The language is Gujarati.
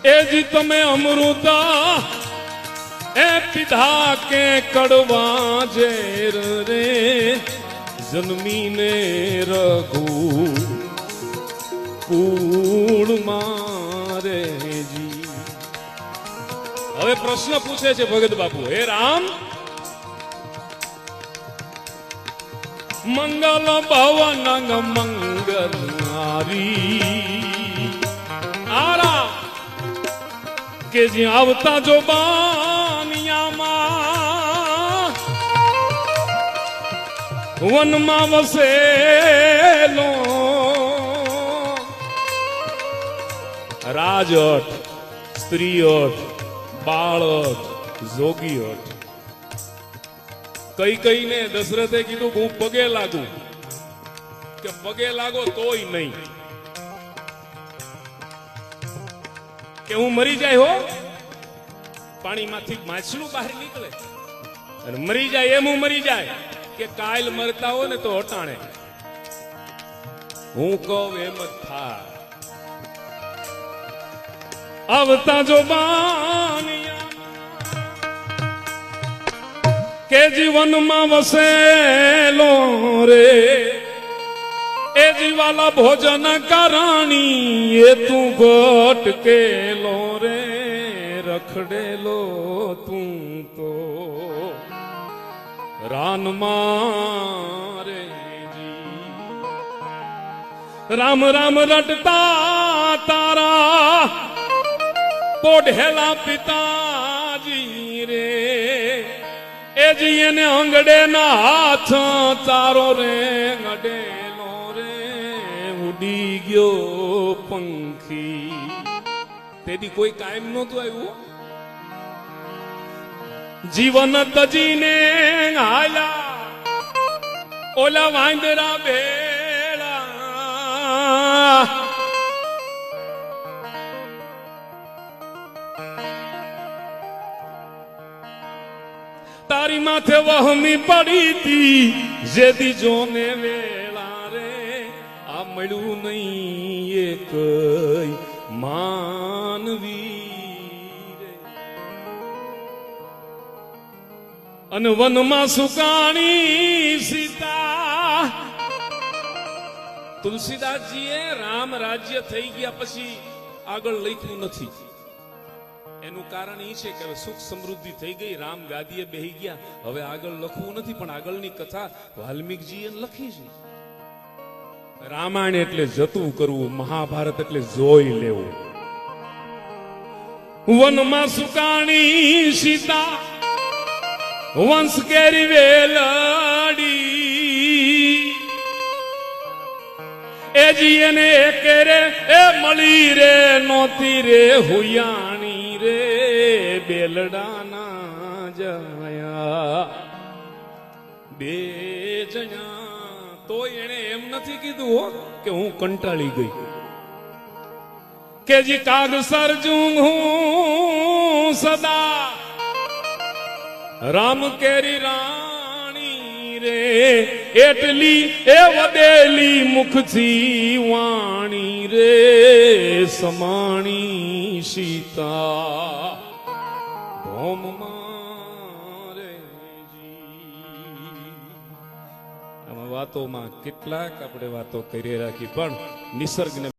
એ જી તમે અમૃતા એ પીધા કે કડવા ઝેર રે જન્મીને રઘુ કુળ મારે જી. હવે પ્રશ્ન પૂછે છે ભગત બાપુ, હે રામ મંગલ ભવન મંગલનારી આરા કે જ્યાં આવતા જો બાનિયામાં વનમાં વસેલો રાજટ સ્ત્રીઓટ બાળક જોગીઓટ કઈ કઈને દશરથે કીધું હું પગે લાગુ કે પગે લાગો તોય નહીં કે હું મરી જાય હો પાણીમાંથી માછલું બહાર નીકળે અને મરી જાય એમ હું મરી જાય કે કાલ મરતા હો ને તો હટાણે હું કહું એમ જ થાય. આવતા જો બાનિયા કે જીવનમાં વસેલો રે એ જીવાલા ભોજન કારણી એ તું ભટકેલો રે રખડેલો તું તો રાનમાં રે જી. રામ રામ રટતા તારા પોઢેલા પિતાજી રે એ જી એને અંગડે ના હાથ તારો રે ગડેલો રે ઉડી ગયો પંખી તેથી કોઈ કાયમ નહોતું આવ્યું. જીવન તજીને આયા ઓલા વાંદરા ભેળા તારી માથે વહમી પડી તી જેદી જોને વેળા રે આ મળ્યું નહીં એ કઈ માનવી રે અને વનમાં સુકાણી સીતા. તુલસીદાસજીએ રામ રાજ્ય થઈ ગયા પછી આગળ લખ્યું નથી. એનું કારણ એ છે કે હવે સુખ સમૃદ્ધિ થઈ ગઈ, રામ ગાદીએ બેહી ગયા, હવે આગળ લખવું નથી. પણ આગળની કથા વાલ્મીકજીએ લખી છે. રામાયણ એટલે જતું કરવું, મહાભારત એટલે જોઈ લેવું. વનમાં સુકાણી સીતા વંશ કેરી વેલડી એ જી એને કેરે એ મળી રે નોતી રે હુયાણી રે બેલડાના જયા બે જયા. તો એને એમ નથી કીધું હો કે હું કંટાળી ગઈ કે જી કાગ સરજું હું સદા રામ કેરી રાણી રે એટલી એ વદેલી મુખથી વાણી રે સમાણી સીતા ભોમમાં રે જી. આમાં વાતોમાં કેટલાક આપણે વાતો કરી રાખી પણ નિસર્ગને